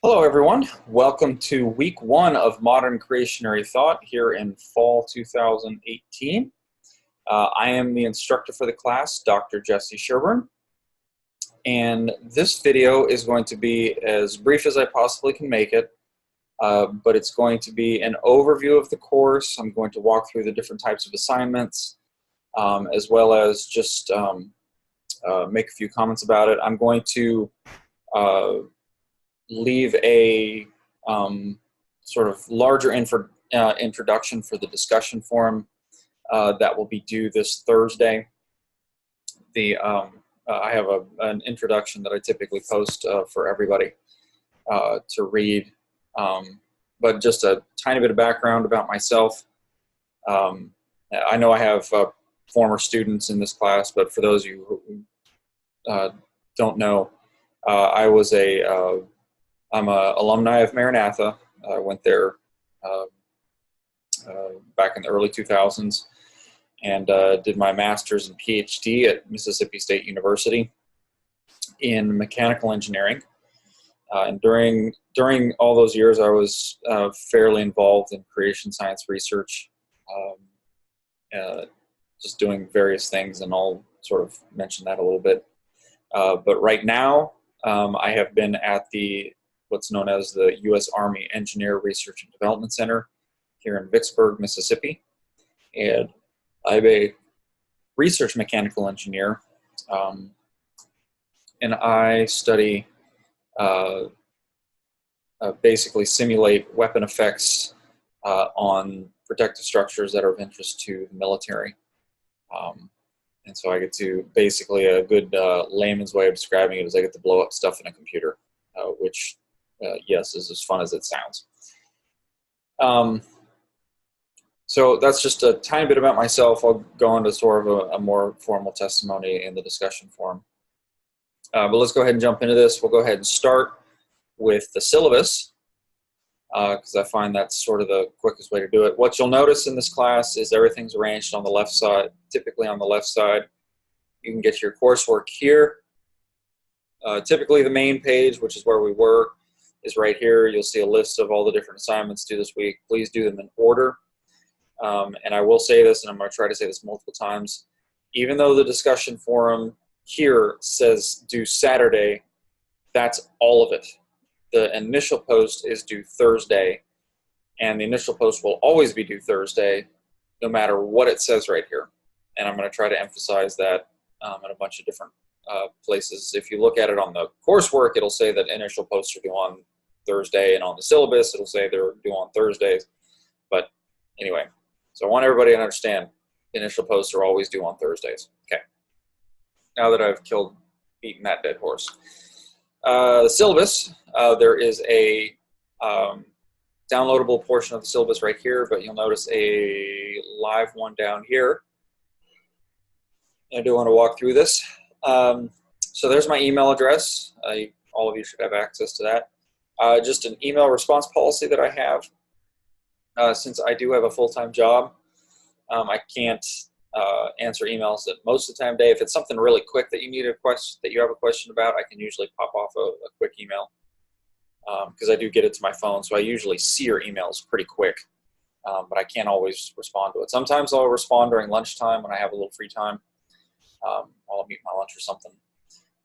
Hello, everyone. Welcome to week one of Modern Creationary Thought here in fall 2018. I am the instructor for the class, Dr. Jesse Sherburne, and this video is going to be as brief as I possibly can make it, but it's going to be an overview of the course. I'm going to walk through the different types of assignments, as well as just make a few comments about it. I'm going to leave a sort of larger introduction for the discussion forum that will be due this Thursday. I have an introduction that I typically post for everybody to read, but just a tiny bit of background about myself. I know I have former students in this class, but for those of you who don't know, I'm an alumni of Maranatha. I went there back in the early 2000s and did my master's and PhD at Mississippi State University in mechanical engineering. And during all those years, I was fairly involved in creation science research, just doing various things, and I'll sort of mention that a little bit. But right now, I have been at what's known as the U.S. Army Engineer Research and Development Center here in Vicksburg, Mississippi. And I'm a research mechanical engineer, and I study, basically simulate weapon effects on protective structures that are of interest to the military. And so I get to, basically a good layman's way of describing it is I get to blow up stuff in a computer, which yes, is as fun as it sounds. So that's just a tiny bit about myself. I'll go into sort of a more formal testimony in the discussion forum. But let's go ahead and jump into this. We'll go ahead and start with the syllabus, because I find that's sort of the quickest way to do it. What you'll notice in this class is everything's arranged on the left side, typically on the left side. You can get your coursework here. Typically the main page, which is where we were, is right here. You'll see a list of all the different assignments due this week. Please do them in order. And I will say this, and I'm going to try to say this multiple times. Even though the discussion forum here says due Saturday, that's all of it. The initial post is due Thursday, and the initial post will always be due Thursday, no matter what it says right here. And I'm going to try to emphasize that in a bunch of different places. If you look at it on the coursework, it'll say that initial posts are due on Thursday, and on the syllabus, it'll say they're due on Thursdays. But anyway, so I want everybody to understand initial posts are always due on Thursdays. Okay. Now that I've beaten that dead horse. The syllabus, there is a downloadable portion of the syllabus right here, but you'll notice a live one down here. I do want to walk through this. So there's my email address. All of you should have access to that. Just an email response policy that I have. Since I do have a full-time job, I can't answer emails at most of the time of day. If it's something really quick that you have a question about, I can usually pop off a quick email, because I do get it to my phone, so I usually see your emails pretty quick, but I can't always respond to it. Sometimes I'll respond during lunchtime when I have a little free time. I'll eat my lunch or something.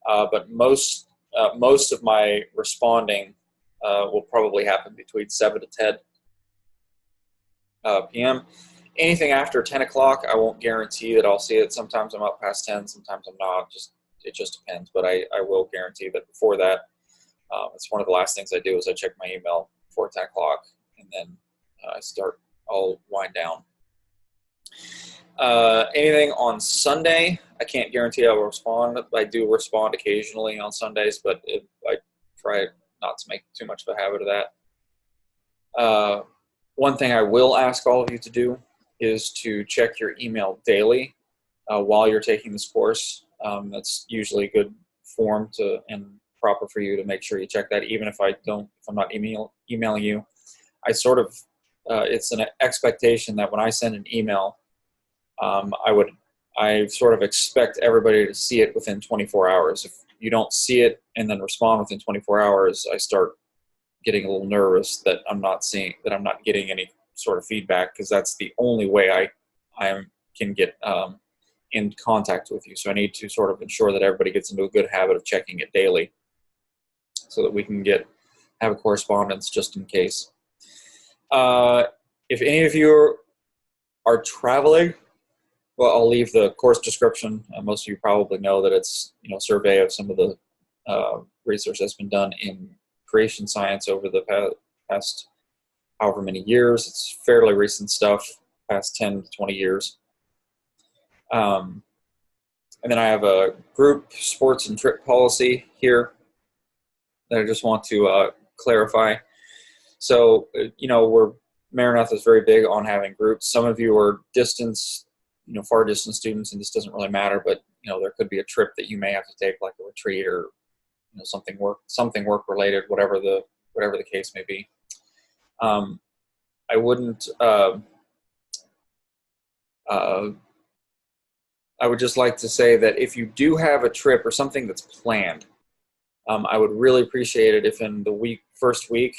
But most of my responding will probably happen between 7 to 10 p.m. Anything after 10 o'clock, I won't guarantee that I'll see it. Sometimes I'm up past 10, sometimes I'm not. It just depends. But I will guarantee that before that, it's one of the last things I do is I check my email before 10 o'clock, and then I'll wind down. Anything on Sunday, I can't guarantee I will respond. I do respond occasionally on Sundays, but I try not to make too much of a habit of that. One thing I will ask all of you to do is to check your email daily while you're taking this course. That's usually a good form and proper for you to make sure you check that, even if I'm not emailing you. It's an expectation that when I send an email, I sort of expect everybody to see it within 24 hours. If you don't see it and then respond within 24 hours, I start getting a little nervous that I'm not getting any sort of feedback, because that's the only way I can get in contact with you. So I need to sort of ensure that everybody gets into a good habit of checking it daily, so that we can have a correspondence just in case. If any of you are traveling, well, I'll leave the course description. Most of you probably know that it's a survey of some of the research that's been done in creation science over the past however many years. It's fairly recent stuff, past 10 to 20 years. And then I have a group sports and trip policy here that I just want to clarify. So, Maranatha is very big on having groups. Some of you are far distance students, and this doesn't really matter, but there could be a trip that you may have to take, like a retreat or something work related, whatever the case may be. I wouldn't. I would just like to say that if you do have a trip or something that's planned, I would really appreciate it if in the first week,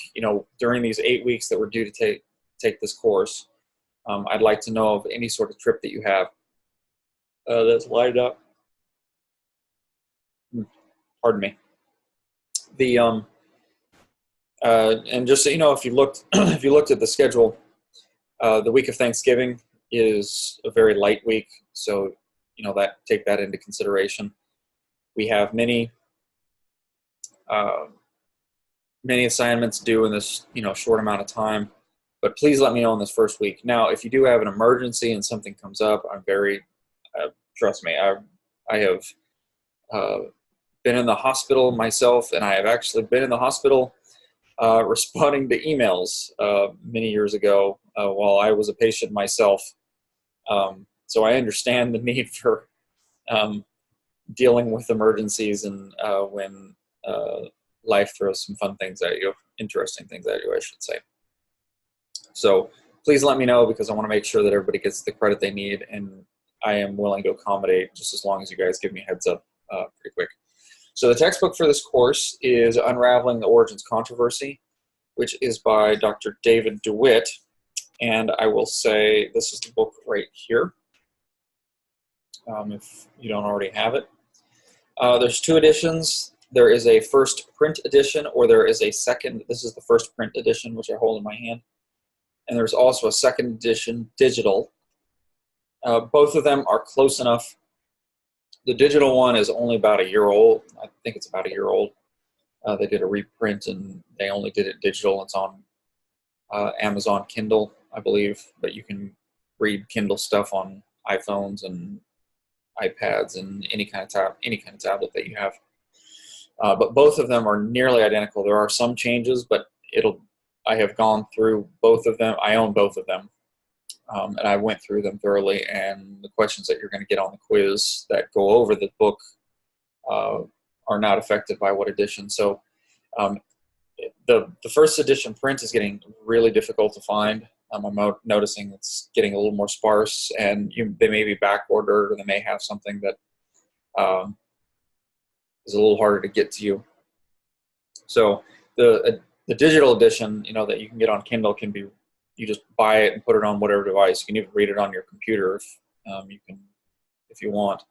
during these 8 weeks that we're due to take this course, I'd like to know of any sort of trip that you have that's lined up. Pardon me. And just so you know, if you looked at the schedule, the week of Thanksgiving is a very light week, so take that into consideration. We have many assignments due in this short amount of time, but please let me know in this first week. Now, if you do have an emergency and something comes up, I'm very trust me, I have been in the hospital myself, and I have actually been in the hospital responding to emails many years ago while I was a patient myself. So I understand the need for dealing with emergencies and when life throws some fun things at you, interesting things at you, I should say. So please let me know, because I want to make sure that everybody gets the credit they need, and I am willing to accommodate just as long as you guys give me a heads up pretty quick. So the textbook for this course is Unraveling the Origins Controversy, which is by Dr. David DeWitt, and I will say this is the book right here, if you don't already have it. There's 2 editions. There is a first print edition, or there is a second. This is the first print edition, which I hold in my hand. And there's also a second edition digital. Both of them are close enough. The digital one is only about a year old. I think it's about a year old. They did a reprint, and they only did it digital. It's on Amazon Kindle, I believe, but you can read Kindle stuff on iPhones and iPads and any kind of tablet that you have. But both of them are nearly identical. There are some changes, but I have gone through both of them. I own both of them, and I went through them thoroughly. And the questions that you're going to get on the quiz that go over the book are not affected by what edition. So the first edition print is getting really difficult to find. I'm noticing it's getting a little more sparse, and they may be back ordered, or they may have something that is a little harder to get to you. So the digital edition, that you can get on Kindle can be, you just buy it and put it on whatever device. You can even read it on your computer if you want.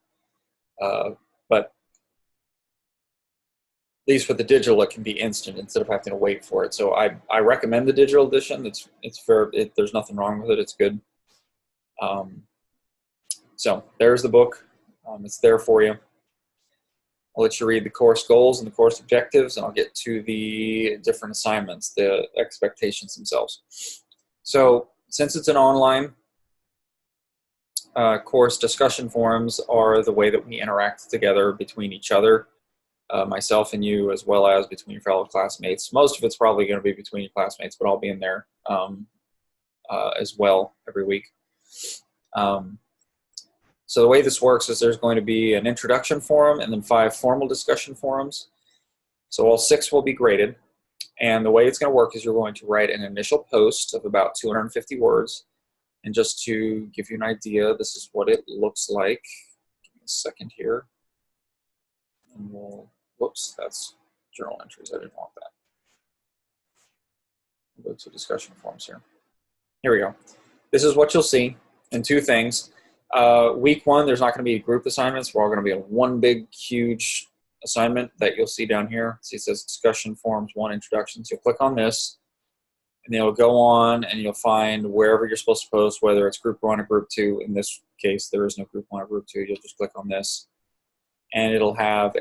But at least with the digital, it can be instant instead of having to wait for it. So I recommend the digital edition. It's fair. There's nothing wrong with it. It's good. So there's the book. It's there for you. I'll let you read the course goals and the course objectives, and I'll get to the different assignments, the expectations themselves. So since it's an online course, discussion forums are the way that we interact together between each other, myself and you, as well as between your fellow classmates. Most of it's probably going to be between your classmates, but I'll be in there as well every week. So the way this works is there's going to be an introduction forum and then 5 formal discussion forums. So all 6 will be graded. And the way it's going to work is you're going to write an initial post of about 250 words. And just to give you an idea, this is what it looks like. Give me a second here. And whoops, that's journal entries. I didn't want that. Go to discussion forums here. Here we go. This is what you'll see in two things. Week one, there's not going to be group assignments. We're all going to be in one big, huge assignment that you'll see down here. See, it says discussion forums 1 introduction. So you'll click on this, and then you'll go on and you'll find wherever you're supposed to post, whether it's group 1 or group 2. In this case, there is no group 1 or group 2. You'll just click on this, and it'll have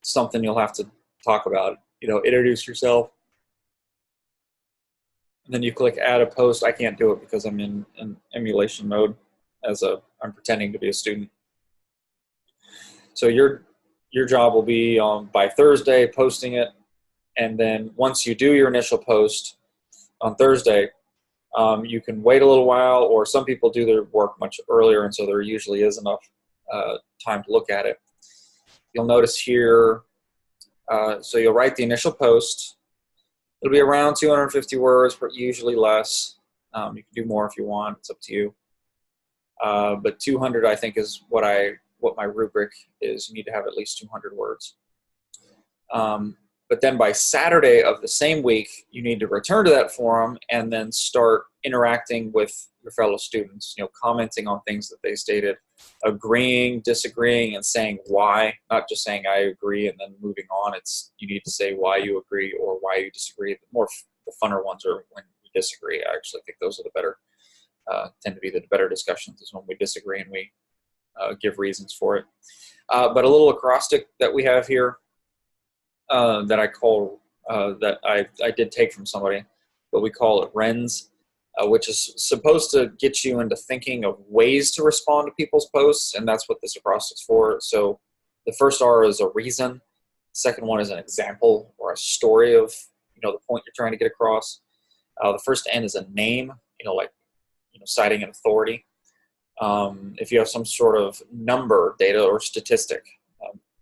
something you'll have to talk about. Introduce yourself. And then you click add a post. I can't do it because I'm in emulation mode I'm pretending to be a student. So your job will be by Thursday posting it, and then once you do your initial post on Thursday, you can wait a little while, or some people do their work much earlier, and so there usually is enough time to look at it. You'll notice here, so you'll write the initial post. It'll be around 250 words, but usually less. You can do more if you want. It's up to you. But 200, I think, is what my rubric is. You need to have at least 200 words. But then by Saturday of the same week, you need to return to that forum and then start interacting with your fellow students, commenting on things that they stated, agreeing, disagreeing, and saying why, not just saying I agree and then moving on. You need to say why you agree or why you disagree. The funner ones are when we disagree. I actually think those are the better, tend to be the better discussions, is when we disagree and we give reasons for it. But a little acrostic that we have here that I call, that I did take from somebody, but we call it RENS, which is supposed to get you into thinking of ways to respond to people's posts, and that's what this acrostic's for. So the first R is a reason. The second one is an example or a story of the point you're trying to get across. The first N is a name, citing an authority. If you have some sort of number, data, or statistic,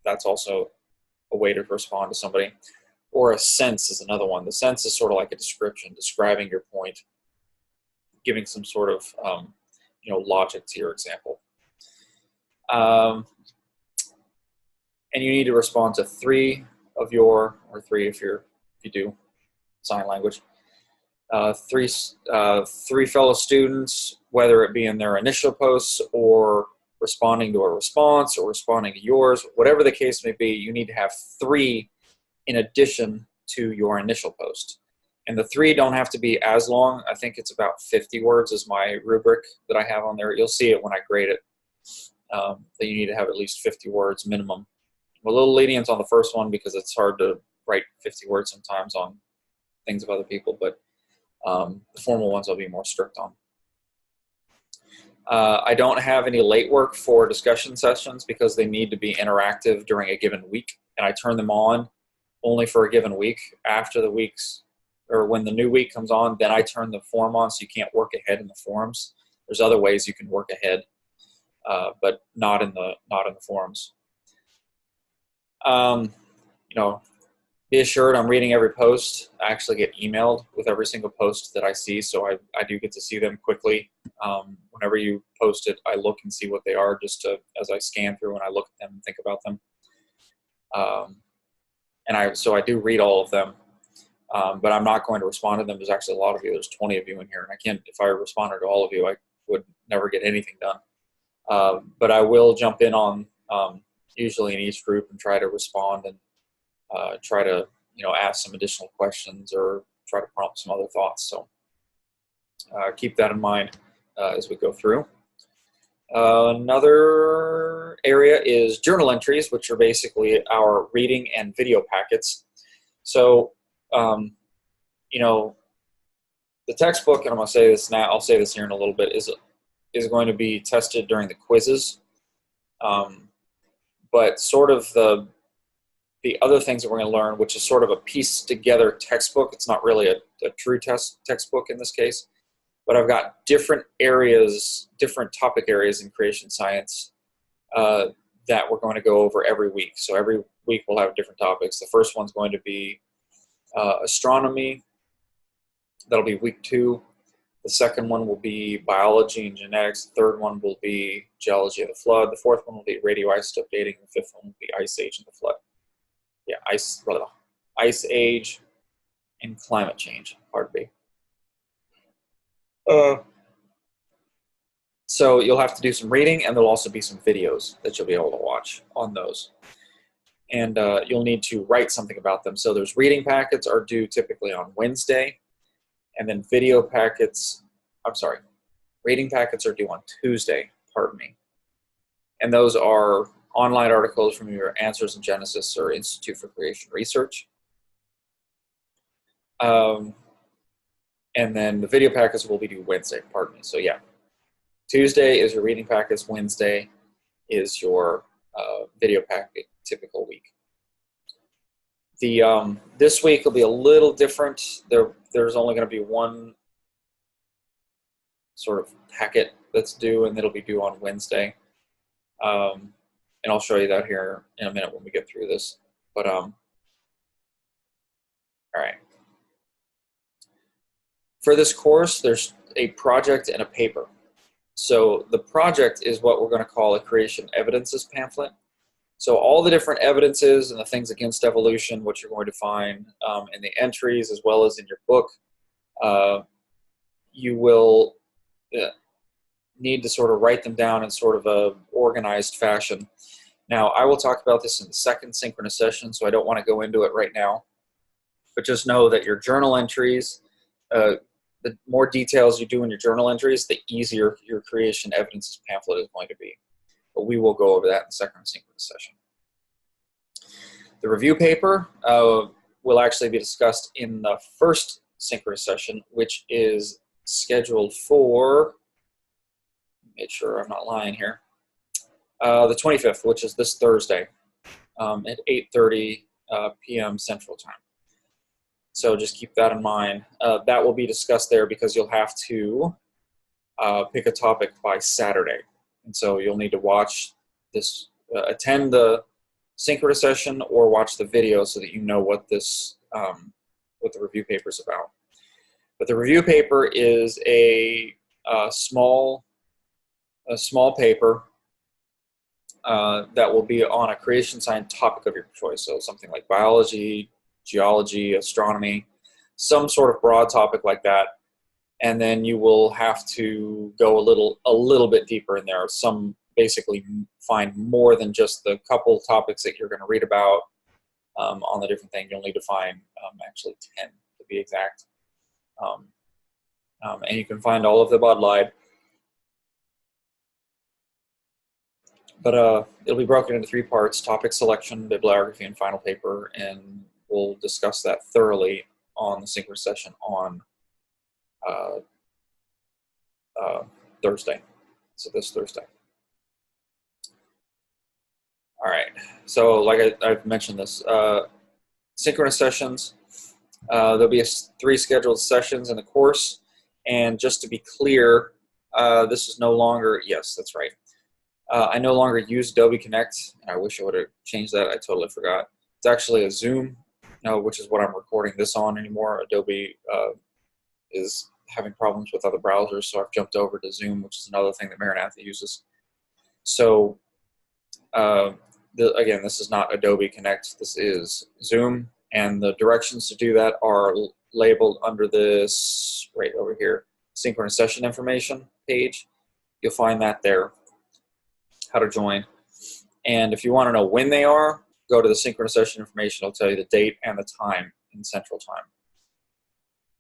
that's also a way to respond to somebody. Or a sense is another one. The sense is sort of like a description, describing your point, giving some sort of logic to your example. And you need to respond to three if you do sign language. Three fellow students, whether it be in their initial posts or responding to a response or responding to yours, whatever the case may be, you need to have 3 in addition to your initial post. And the 3 don't have to be as long. I think it's about 50 words is my rubric that I have on there. You'll see it when I grade it, that you need to have at least 50 words minimum. I'm a little lenient on the first one because it's hard to write 50 words sometimes on things of other people, but the formal ones I'll be more strict on. I don't have any late work for discussion sessions because they need to be interactive during a given week, and I turn them on only for a given week. After the weeks, or when the new week comes on, then I turn the forum on, so you can't work ahead in the forums. There's other ways you can work ahead, but not in the forums. Be assured I'm reading every post. I actually get emailed with every single post that I see, so I do get to see them quickly. Whenever you post it, I look and see what they are as I scan through and I look at them and think about them. So I do read all of them, but I'm not going to respond to them. There's actually a lot of you. There's 20 of you in here, and if I responded to all of you, I would never get anything done. But I will jump in on usually in each group and try to respond and try to ask some additional questions or try to prompt some other thoughts. So keep that in mind as we go through. Another area is journal entries, which are basically our reading and video packets. So the textbook, and I'm going to say this now, I'll say this here in a little bit, is going to be tested during the quizzes. But sort of the other things that we're going to learn, which is sort of a pieced together textbook. It's not really a true textbook in this case, but I've got different topic areas in creation science that we're going to go over every week. So every week we'll have different topics. The first one's going to be astronomy. That'll be week 2. The second one will be biology and genetics. The third one will be geology of the flood. The fourth one will be radioisotope dating. The fifth one will be ice age and the flood. Yeah, ice age and climate change. pardon me. So you'll have to do some reading, and there'll also be some videos that you'll be able to watch on those. And you'll need to write something about them. So there's reading packets are due typically on Wednesday, and then video packets, reading packets are due on Tuesday, pardon me. And those are online articles from your Answers in Genesis or Institute for Creation Research. And then the video packets will be due Wednesday, pardon me. So yeah, Tuesday is your reading packets, Wednesday is your video packet typical week. This week will be a little different. There's only going to be one sort of packet that's due, and it'll be due on Wednesday. And I'll show you that here in a minute when we get through this. But all right. For this course, there's a project and a paper. So the project is what we're going to call a creation evidences pamphlet. So all the different evidences and the things against evolution, what you're going to find in the entries as well as in your book, you will need to sort of write them down in sort of a organized fashion. Now, I will talk about this in the second synchronous session, so I don't want to go into it right now. But just know that your journal entries, the more details you do in your journal entries, the easier your creation evidences pamphlet is going to be. But we will go over that in the second synchronous session. The review paper will actually be discussed in the first synchronous session, which is scheduled for, make sure I'm not lying here, the 25th, which is this Thursday at 8:30 p.m. Central Time. So just keep that in mind. That will be discussed there because you'll have to pick a topic by Saturday. And so you'll need to watch this, attend the synchronous session or watch the video so that you know what this, what the review paper is about. But the review paper is a small paper that will be on a creation science topic of your choice. So something like biology, geology, astronomy, some sort of broad topic like that. And then you will have to go a little bit deeper in there. Some basically find more than just the couple topics that you're going to read about on the different thing. You'll need to find actually 10 to be exact. And you can find all of the Bud Lied. But it'll be broken into 3 parts: topic selection, bibliography, and final paper. And we'll discuss that thoroughly on the synchronous session on Thursday. So this Thursday. All right. So like I've mentioned this, synchronous sessions, there'll be 3 scheduled sessions in the course. And just to be clear, this is no longer, yes, that's right. I no longer use Adobe Connect. I wish I would have changed that. I totally forgot. It's actually a Zoom, which is what I'm recording this on anymore. Adobe is having problems with other browsers, so I've jumped over to Zoom, which is another thing that Maranatha uses. So again, this is not Adobe Connect. This is Zoom, and the directions to do that are labeled under this right over here, synchronous session information page. You'll find that there, how to join. And if you want to know when they are, go to the synchronous session information. It'll tell you the date and the time in Central Time.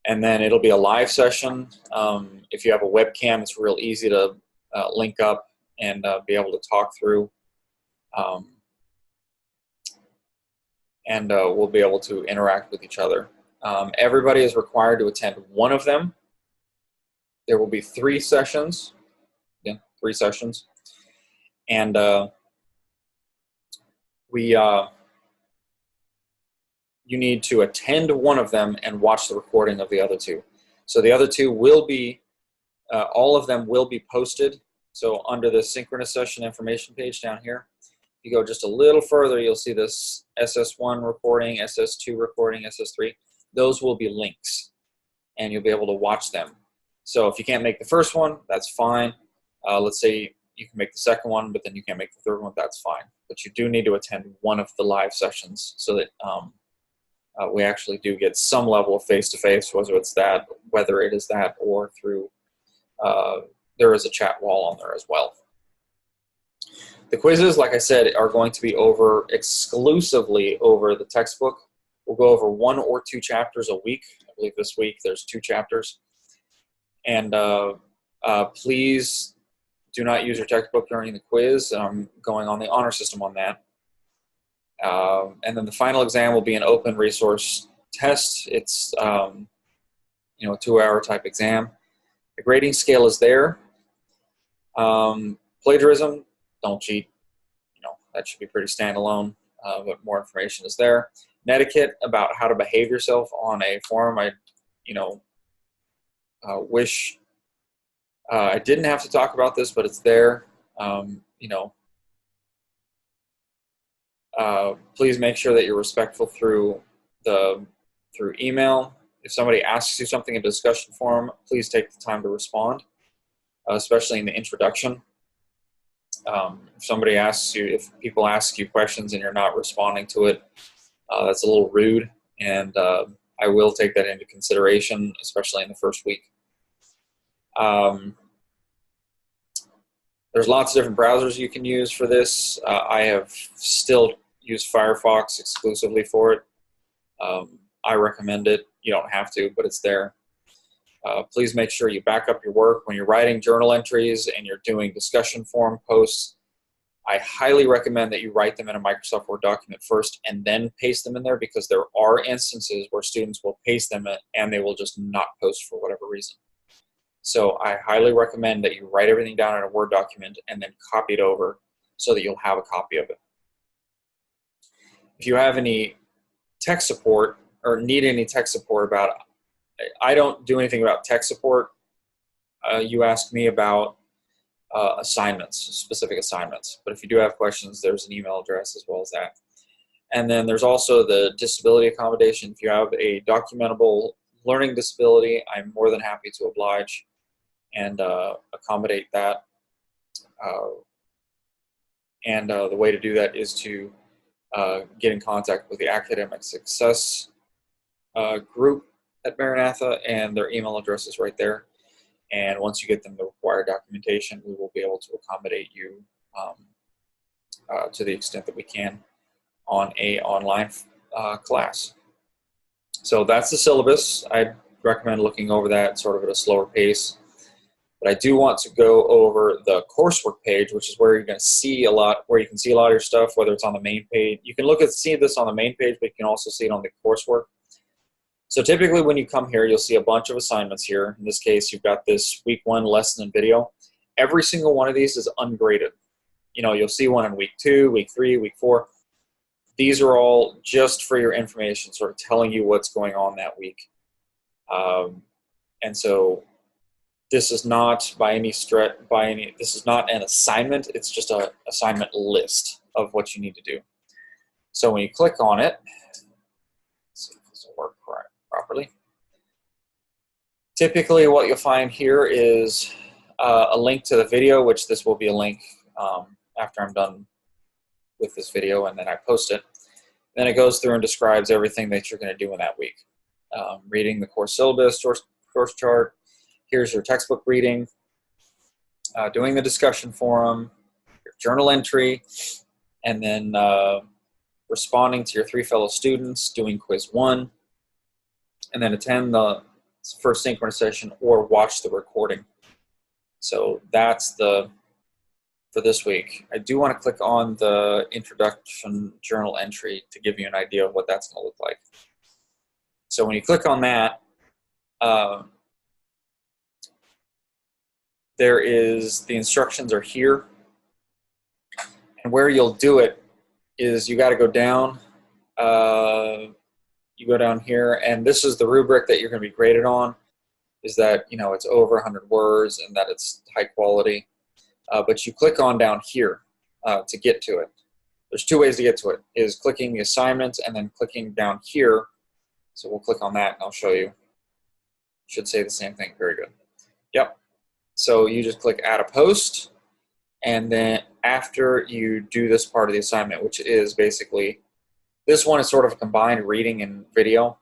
And then it'll be a live session. If you have a webcam, it's real easy to link up and be able to talk through. And we'll be able to interact with each other. Everybody is required to attend one of them. There will be 3 sessions. Again, 3 sessions. And you need to attend one of them and watch the recording of the other 2. So the other 2 will be, all of them will be posted. So under the synchronous session information page down here, if you go just a little further, you'll see this SS1 recording, SS2 recording, SS3. Those will be links, and you'll be able to watch them. So if you can't make the first one, that's fine. Let's say you can make the second one, but then you can't make the third one, that's fine. But you do need to attend one of the live sessions so that we actually do get some level of face-to-face, whether it is that, or through, there is a chat wall on there as well. The quizzes, like I said, are going to be exclusively over the textbook. We'll go over 1 or 2 chapters a week. I believe this week there's 2 chapters. And please do not use your textbook during the quiz. I'm going on the honor system on that. And then the final exam will be an open resource test. It's a 2-hour type exam. The grading scale is there. Plagiarism, don't cheat. That should be pretty standalone, but more information is there. Etiquette about how to behave yourself on a forum. I wish I didn't have to talk about this, but it's there. Please make sure that you're respectful through email. If somebody asks you something in a discussion forum, please take the time to respond, especially in the introduction. If people ask you questions and you're not responding to it, that's a little rude, and I will take that into consideration, especially in the first week. There's lots of different browsers you can use for this. I have still used Firefox exclusively for it. I recommend it. You don't have to, but it's there. Please make sure you back up your work. When you're writing journal entries and you're doing discussion forum posts, I highly recommend that you write them in a Microsoft Word document first and then paste them in there, because there are instances where students will paste them and they will just not post for whatever reason. So I highly recommend that you write everything down in a Word document and then copy it over so that you'll have a copy of it. If you have any tech support or need any tech support about it, I don't do anything about tech support. You ask me about specific assignments. But if you do have questions, there's an email address as well as that. And then there's also the disability accommodation. If you have a documentable learning disability, I'm more than happy to oblige and accommodate that. The way to do that is to get in contact with the Academic Success group at Maranatha, and their email address is right there. And once you get them the required documentation, we will be able to accommodate you to the extent that we can on an online class. So that's the syllabus. I'd recommend looking over that sort of at a slower pace. But I do want to go over the coursework page, which is where you're going to see a lot, where you can see a lot of your stuff, whether it's on the main page. You can see this on the main page, but you can also see it on the coursework. So typically when you come here, you'll see a bunch of assignments here. In this case, you've got this week 1 lesson and video. Every single one of these is ungraded. You'll see one in week 2, week 3, week 4. These are all just for your information, sort of telling you what's going on that week. And so this is not this is not an assignment. It's just an assignment list of what you need to do. So when you click on it, let's see if this will work properly. Typically what you'll find here is a link to the video, which this will be a link after I'm done with this video, and then I post it. Then it goes through and describes everything that you're going to do in that week. Reading the course syllabus, course chart. Here's your textbook reading, doing the discussion forum, your journal entry, and then responding to your 3 fellow students, doing quiz 1, and then attend the first synchronous session or watch the recording. So that's for this week. I do want to click on the introduction journal entry to give you an idea of what that's going to look like. So when you click on that, the instructions are here. And where you'll do it is you got to go down. You go down here, and this is the rubric that you're going to be graded on, is that, it's over 100 words and that it's high quality. But you click on down here to get to it. There's 2 ways to get to it, is clicking the assignment and then clicking down here. So we'll click on that and I'll show you. Should say the same thing. Very good. Yep. So you just click add a post, and then after you do this part of the assignment, which is basically This one is sort of a combined reading and video.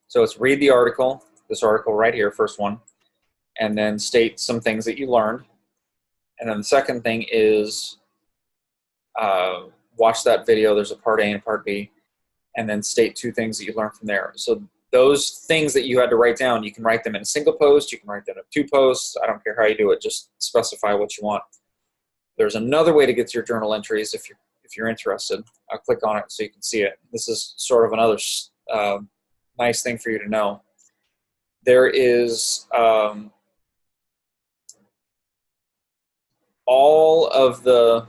So it's read the article, this article right here, first one, and then state some things that you learned. And then the second thing is watch that video. There's a part A and part B, and then state 2 things that you learned from there. So those things that you had to write down, you can write them in a single post, you can write them in 2 posts. I don't care how you do it, just specify what you want. There's another way to get to your journal entries if you're interested. I'll click on it so you can see it. This is sort of another nice thing for you to know. There is all of the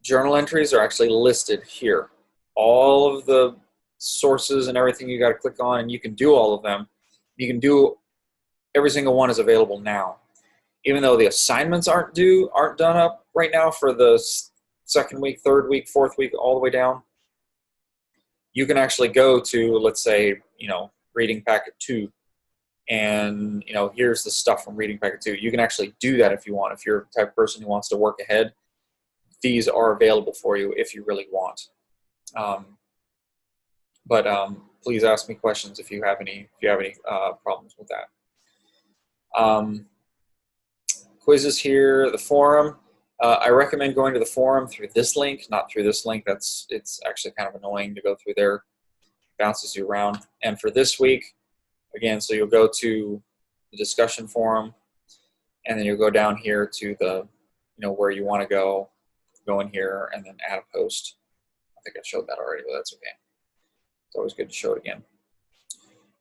journal entries are actually listed here. All of the sources and everything you got to click on, and you can do all of them. You can do every single one is available now. Even though the assignments aren't done up right now for the 2nd week, 3rd week, 4th week, all the way down, you can actually go to, let's say, reading packet 2, and here's the stuff from reading packet 2. You can actually do that if you want. If you're the type of person who wants to work ahead, these are available for you if you really want. But please ask me questions if you have any problems with that. Quizzes here, the forum. I recommend going to the forum through this link, not through this link. It's actually kind of annoying to go through there. It bounces you around. And for this week, again, so you'll go to the discussion forum, and then you'll go down here to the, where you want to go in here, and then add a post. I think I showed that already, but that's okay. It's always good to show it again.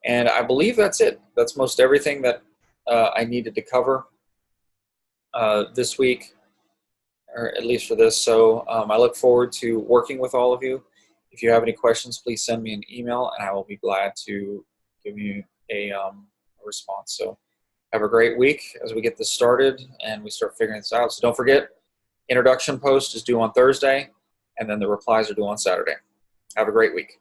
And I believe that's it. That's most everything that I needed to cover this week, or at least for this. So I look forward to working with all of you. If you have any questions, please send me an email, and I will be glad to give you a response. So have a great week as we get this started and we start figuring this out. So don't forget, introduction post is due on Thursday, and then the replies are due on Saturday. Have a great week.